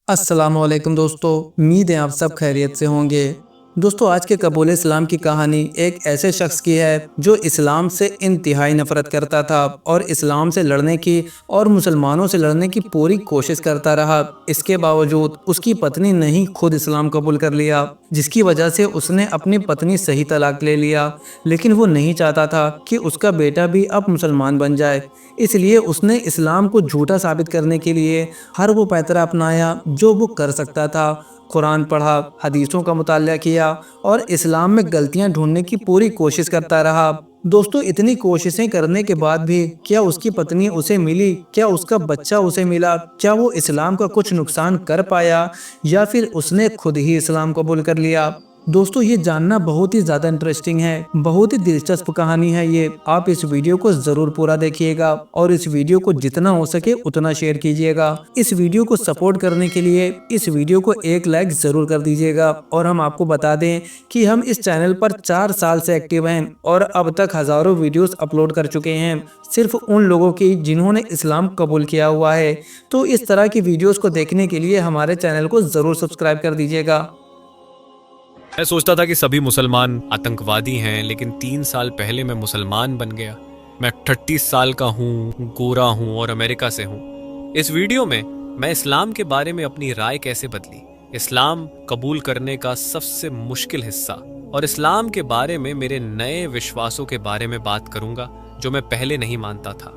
अस्सलामुअलैकुम दोस्तों, उम्मीद है आप सब खैरियत से होंगे। दोस्तों, आज के कबूल इस्लाम की कहानी एक ऐसे शख्स की है जो इस्लाम से इंतहाई नफरत करता था और इस्लाम से लड़ने की और मुसलमानों से लड़ने की पूरी कोशिश करता रहा। इसके बावजूद उसकी पत्नी ने ही खुद इस्लाम कबूल कर लिया, जिसकी वजह से उसने अपनी पत्नी सही तलाक ले लिया। लेकिन वो नहीं चाहता था कि उसका बेटा भी अब मुसलमान बन जाए, इसलिए उसने इस्लाम को झूठा साबित करने के लिए हर वो पैतरा अपनाया जो वो कर सकता था। कुरान पढ़ा, हदीसों का मुताला किया और इस्लाम में गलतियां ढूंढने की पूरी कोशिश करता रहा। दोस्तों, इतनी कोशिशें करने के बाद भी क्या उसकी पत्नी उसे मिली? क्या उसका बच्चा उसे मिला? क्या वो इस्लाम का कुछ नुकसान कर पाया या फिर उसने खुद ही इस्लाम कबूल कर लिया? दोस्तों, ये जानना बहुत ही ज़्यादा इंटरेस्टिंग है, बहुत ही दिलचस्प कहानी है ये। आप इस वीडियो को ज़रूर पूरा देखिएगा और इस वीडियो को जितना हो सके उतना शेयर कीजिएगा। इस वीडियो को सपोर्ट करने के लिए इस वीडियो को एक लाइक ज़रूर कर दीजिएगा। और हम आपको बता दें कि हम इस चैनल पर 4 साल से एक्टिव हैं और अब तक हज़ारों वीडियोस अपलोड कर चुके हैं, सिर्फ उन लोगों की जिन्होंने इस्लाम कबूल किया हुआ है। तो इस तरह की वीडियोस को देखने के लिए हमारे चैनल को ज़रूर सब्सक्राइब कर दीजिएगा। मैं सोचता था कि सभी मुसलमान आतंकवादी हैं, लेकिन 3 साल पहले मैं मुसलमान बन गया। मैं 38 साल का हूँ, गोरा हूँ और अमेरिका से हूँ। इस वीडियो में मैं इस्लाम के बारे में अपनी राय कैसे बदली, इस्लाम कबूल करने का सबसे मुश्किल हिस्सा और इस्लाम के बारे में मेरे नए विश्वासों के बारे में बात करूंगा जो मैं पहले नहीं मानता था।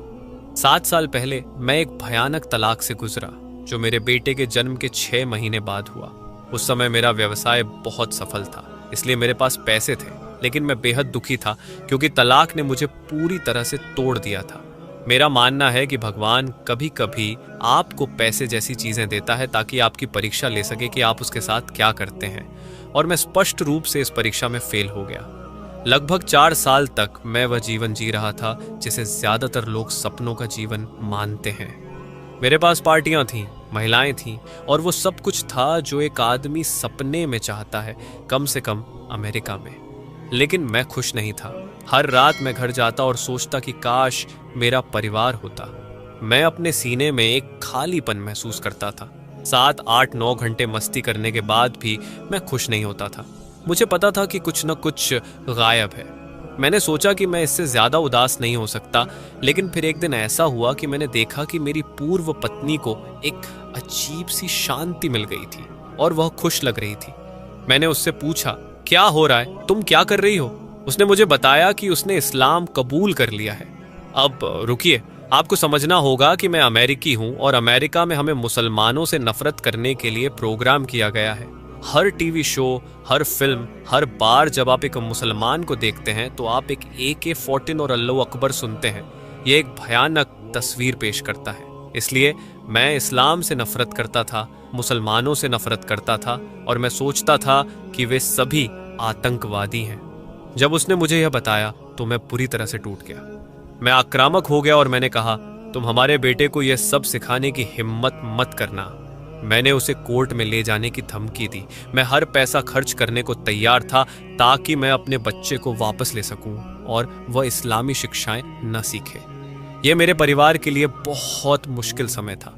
7 साल पहले मैं एक भयानक तलाक से गुजरा जो मेरे बेटे के जन्म के 6 महीने बाद हुआ। उस समय मेरा व्यवसाय बहुत सफल था, इसलिए मेरे पास पैसे थे, लेकिन मैं बेहद दुखी था क्योंकि तलाक ने मुझे पूरी तरह से तोड़ दिया था। मेरा मानना है कि भगवान कभी कभी आपको पैसे जैसी चीजें देता है ताकि आपकी परीक्षा ले सके कि आप उसके साथ क्या करते हैं, और मैं स्पष्ट रूप से इस परीक्षा में फेल हो गया। लगभग 4 साल तक मैं वह जीवन जी रहा था जिसे ज्यादातर लोग सपनों का जीवन मानते हैं। मेरे पास पार्टियां थीं, महिलाएं थीं और वो सब कुछ था जो एक आदमी सपने में चाहता है, कम से कम अमेरिका में। लेकिन मैं खुश नहीं था। हर रात मैं घर जाता और सोचता कि काश मेरा परिवार होता। मैं अपने सीने में एक खालीपन महसूस करता था। 7, 8, 9 घंटे मस्ती करने के बाद भी मैं खुश नहीं होता था। मुझे पता था कि कुछ न कुछ गायब है। मैंने सोचा कि मैं इससे ज्यादा उदास नहीं हो सकता, लेकिन फिर एक दिन ऐसा हुआ कि मैंने देखा कि मेरी पूर्व पत्नी को एक अजीब सी शांति मिल गई थी और वह खुश लग रही थी। मैंने उससे पूछा, क्या हो रहा है, तुम क्या कर रही हो? उसने मुझे बताया कि उसने इस्लाम कबूल कर लिया है। अब रुकिए, आपको समझना होगा कि मैं अमेरिकी हूं और अमेरिका में हमें मुसलमानों से नफरत करने के लिए प्रोग्राम किया गया है। हर टीवी शो, हर फिल्म, हर बार जब आप एक मुसलमान को देखते हैं तो आप एक AK-14 और अल्लाह अकबर सुनते हैं। ये एक भयानक तस्वीर पेश करता है। इसलिए मैं इस्लाम से नफरत करता था, मुसलमानों से नफरत करता था और मैं सोचता था कि वे सभी आतंकवादी हैं। जब उसने मुझे यह बताया तो मैं पूरी तरह से टूट गया। मैं आक्रामक हो गया और मैंने कहा, तुम हमारे बेटे को यह सब सिखाने की हिम्मत मत करना। मैंने उसे कोर्ट में ले जाने की धमकी दी। मैं हर पैसा खर्च करने को तैयार था ताकि मैं अपने बच्चे को वापस ले सकूं और वह इस्लामी शिक्षाएं न सीखे। यह मेरे परिवार के लिए बहुत मुश्किल समय था।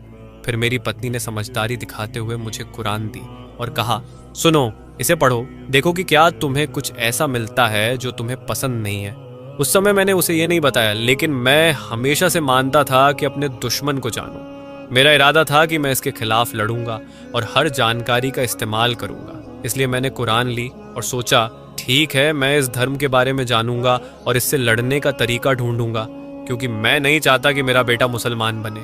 फिर मेरी पत्नी ने समझदारी दिखाते हुए मुझे कुरान दी और कहा, सुनो, इसे पढ़ो, देखो कि क्या तुम्हें कुछ ऐसा मिलता है जो तुम्हें पसंद नहीं है। उस समय मैंने उसे यह नहीं बताया, लेकिन मैं हमेशा से मानता था कि अपने दुश्मन को जानो। मेरा इरादा था कि मैं इसके खिलाफ लड़ूंगा और हर जानकारी का इस्तेमाल करूंगा। इसलिए मैंने कुरान ली और सोचा, ठीक है, मैं इस धर्म के बारे में जानूंगा और इससे लड़ने का तरीका ढूंढूंगा, क्योंकि मैं नहीं चाहता कि मेरा बेटा मुसलमान बने।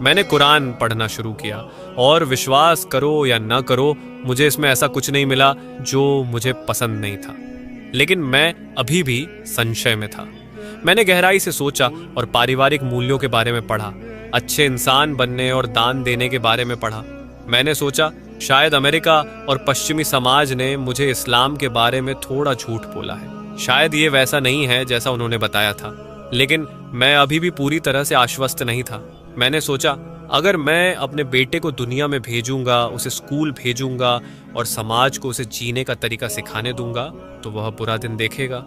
मैंने कुरान पढ़ना शुरू किया और विश्वास करो या न करो, मुझे इसमें ऐसा कुछ नहीं मिला जो मुझे पसंद नहीं था। लेकिन मैं अभी भी संशय में था। मैंने गहराई से सोचा और पारिवारिक मूल्यों के बारे में पढ़ा, अच्छे इंसान बनने और दान देने के बारे में पढ़ा। मैंने सोचा, शायद अमेरिका और पश्चिमी समाज ने मुझे इस्लाम के बारे में थोड़ा झूठ बोला है। शायद ये वैसा नहीं है जैसा उन्होंने बताया था। लेकिन मैं अभी भी पूरी तरह से आश्वस्त नहीं था। मैंने सोचा, अगर मैं अपने बेटे को दुनिया में भेजूंगा, उसे स्कूल भेजूंगा और समाज को उसे जीने का तरीका सिखाने दूंगा, तो वह बुरा दिन देखेगा।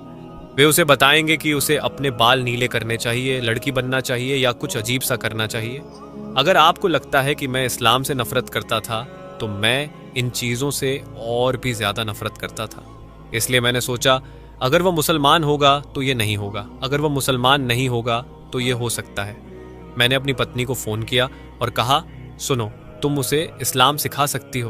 वे उसे बताएंगे कि उसे अपने बाल नीले करने चाहिए, लड़की बनना चाहिए या कुछ अजीब सा करना चाहिए। अगर आपको लगता है कि मैं इस्लाम से नफरत करता था, तो मैं इन चीज़ों से और भी ज़्यादा नफरत करता था। इसलिए मैंने सोचा अगर वह मुसलमान होगा तो ये नहीं होगा, अगर वह मुसलमान नहीं होगा तो ये हो सकता है। मैंने अपनी पत्नी को फ़ोन किया और कहा, सुनो, तुम उसे इस्लाम सिखा सकती हो।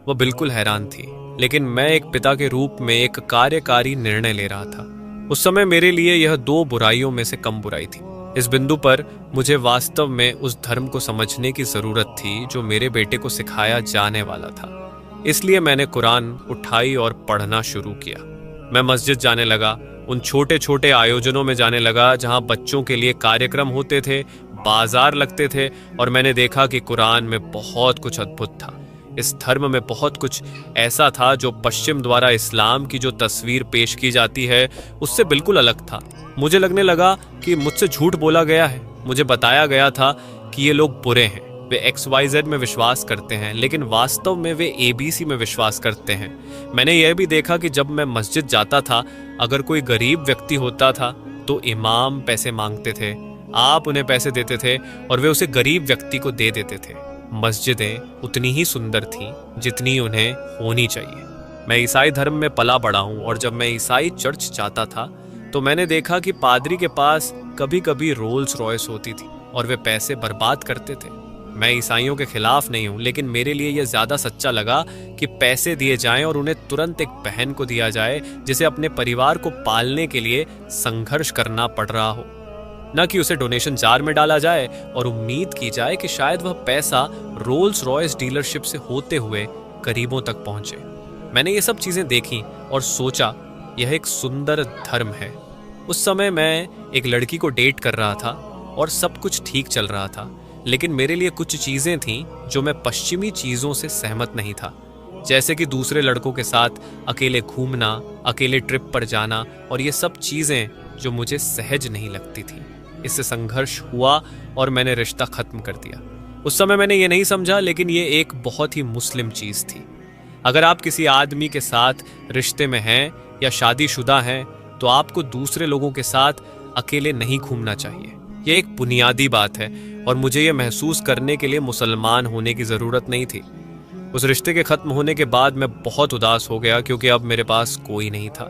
वह बिल्कुल हैरान थी, लेकिन मैं एक पिता के रूप में एक कार्यकारी निर्णय ले रहा था। उस समय मेरे लिए यह दो बुराइयों में से कम बुराई थी। इस बिंदु पर मुझे वास्तव में उस धर्म को समझने की ज़रूरत थी जो मेरे बेटे को सिखाया जाने वाला था। इसलिए मैंने कुरान उठाई और पढ़ना शुरू किया। मैं मस्जिद जाने लगा, उन छोटे छोटे आयोजनों में जाने लगा जहां बच्चों के लिए कार्यक्रम होते थे, बाजार लगते थे, और मैंने देखा कि कुरान में बहुत कुछ अद्भुत था। इस धर्म में बहुत कुछ ऐसा था जो पश्चिम द्वारा इस्लाम की जो तस्वीर पेश की जाती है उससे बिल्कुल अलग था। मुझे लगने लगा कि मुझसे झूठ बोला गया है। मुझे बताया गया था कि ये लोग बुरे हैं, वे XYZ में विश्वास करते हैं, लेकिन वास्तव में वे ABC में विश्वास करते हैं। मैंने यह भी देखा कि जब मैं मस्जिद जाता था, अगर कोई गरीब व्यक्ति होता था तो इमाम पैसे मांगते थे, आप उन्हें पैसे देते थे और वे उसे गरीब व्यक्ति को दे देते थे। मस्जिदें उतनी ही सुंदर थीं जितनी उन्हें होनी चाहिए। मैं ईसाई धर्म में पला बड़ा हूँ, और जब मैं ईसाई चर्च जाता था तो मैंने देखा कि पादरी के पास कभी कभी रोल्स रॉयस होती थी और वे पैसे बर्बाद करते थे। मैं ईसाइयों के खिलाफ नहीं हूँ, लेकिन मेरे लिए यह ज़्यादा सच्चा लगा कि पैसे दिए जाएं और उन्हें तुरंत एक बहन को दिया जाए जिसे अपने परिवार को पालने के लिए संघर्ष करना पड़ रहा हो, न कि उसे डोनेशन जार में डाला जाए और उम्मीद की जाए कि शायद वह पैसा रोल्स रॉयस डीलरशिप से होते हुए गरीबों तक पहुंचे। मैंने ये सब चीज़ें देखी और सोचा यह एक सुंदर धर्म है। उस समय मैं एक लड़की को डेट कर रहा था और सब कुछ ठीक चल रहा था, लेकिन मेरे लिए कुछ चीज़ें थीं जो मैं पश्चिमी चीज़ों से सहमत नहीं था, जैसे कि दूसरे लड़कों के साथ अकेले घूमना, अकेले ट्रिप पर जाना, और ये सब चीज़ें जो मुझे सहज नहीं लगती थी। इससे संघर्ष हुआ और मैंने रिश्ता खत्म कर दिया। उस समय मैंने ये नहीं समझा, लेकिन ये एक बहुत ही मुस्लिम चीज़ थी। अगर आप किसी आदमी के साथ रिश्ते में हैं या शादीशुदा हैं तो आपको दूसरे लोगों के साथ अकेले नहीं घूमना चाहिए। यह एक बुनियादी बात है और मुझे ये महसूस करने के लिए मुसलमान होने की ज़रूरत नहीं थी। उस रिश्ते के ख़त्म होने के बाद मैं बहुत उदास हो गया, क्योंकि अब मेरे पास कोई नहीं था।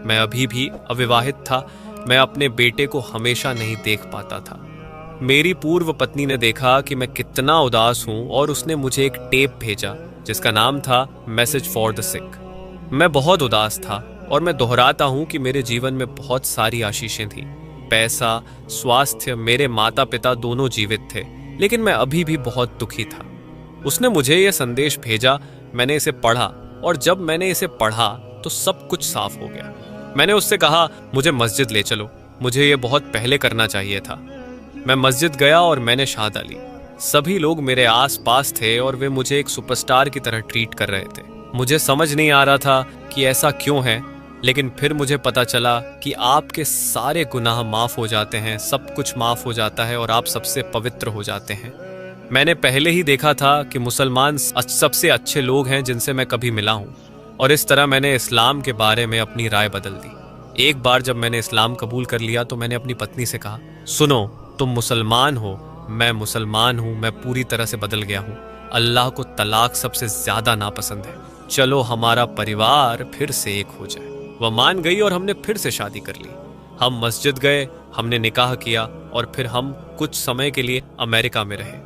मैं अभी भी अविवाहित था। मैं अपने बेटे को हमेशा नहीं देख पाता था। मेरी पूर्व पत्नी ने देखा कि मैं कितना उदास हूँ और उसने मुझे एक टेप भेजा जिसका नाम था मैसेज फॉर द सिक। मैं बहुत उदास था और मैं दोहराता हूँ कि मेरे जीवन में बहुत सारी आशीषें थीं। पैसा, स्वास्थ्य, मेरे माता पिता दोनों जीवित थे, लेकिन मैं अभी भी बहुत दुखी था। उसने मुझे यह संदेश भेजा, मैंने इसे पढ़ा, और जब मैंने इसे पढ़ा तो सब कुछ साफ हो गया। मैंने उससे कहा, मुझे मस्जिद ले चलो, मुझे ये बहुत पहले करना चाहिए था। मैं मस्जिद गया और मैंने शहादा ली। सभी लोग मेरे आस पास थे और वे मुझे एक सुपरस्टार की तरह ट्रीट कर रहे थे। मुझे समझ नहीं आ रहा था कि ऐसा क्यों है, लेकिन फिर मुझे पता चला कि आपके सारे गुनाह माफ़ हो जाते हैं, सब कुछ माफ़ हो जाता है और आप सबसे पवित्र हो जाते हैं। मैंने पहले ही देखा था कि मुसलमान सबसे अच्छे लोग हैं जिनसे मैं कभी मिला हूँ, और इस तरह मैंने इस्लाम के बारे में अपनी राय बदल दी। एक बार जब मैंने इस्लाम कबूल कर लिया तो मैंने अपनी पत्नी से कहा, सुनो, तुम मुसलमान हो, मैं मुसलमान हूँ, मैं पूरी तरह से बदल गया हूँ। अल्लाह को तलाक सबसे ज़्यादा नापसंद है, चलो हमारा परिवार फिर से एक हो जाए। वह मान गई और हमने फिर से शादी कर ली। हम मस्जिद गए, हमने निकाह किया और फिर हम कुछ समय के लिए अमेरिका में रहे।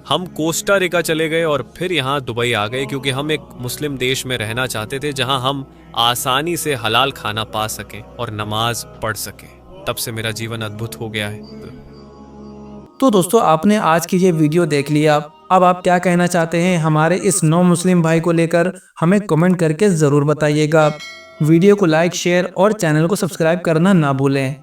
हम कोस्टा रिका चले गए और फिर यहाँ दुबई आ गए, क्योंकि हम एक मुस्लिम देश में रहना चाहते थे जहाँ हम आसानी से हलाल खाना पा सकें और नमाज पढ़ सकें। तब से मेरा जीवन अद्भुत हो गया है। तो दोस्तों, आपने आज की ये वीडियो देख लिया। अब आप क्या कहना चाहते हैं हमारे इस नौ मुस्लिम भाई को लेकर, हमें कमेंट करके ज़रूर बताइएगा। वीडियो को लाइक, शेयर और चैनल को सब्सक्राइब करना ना भूलें।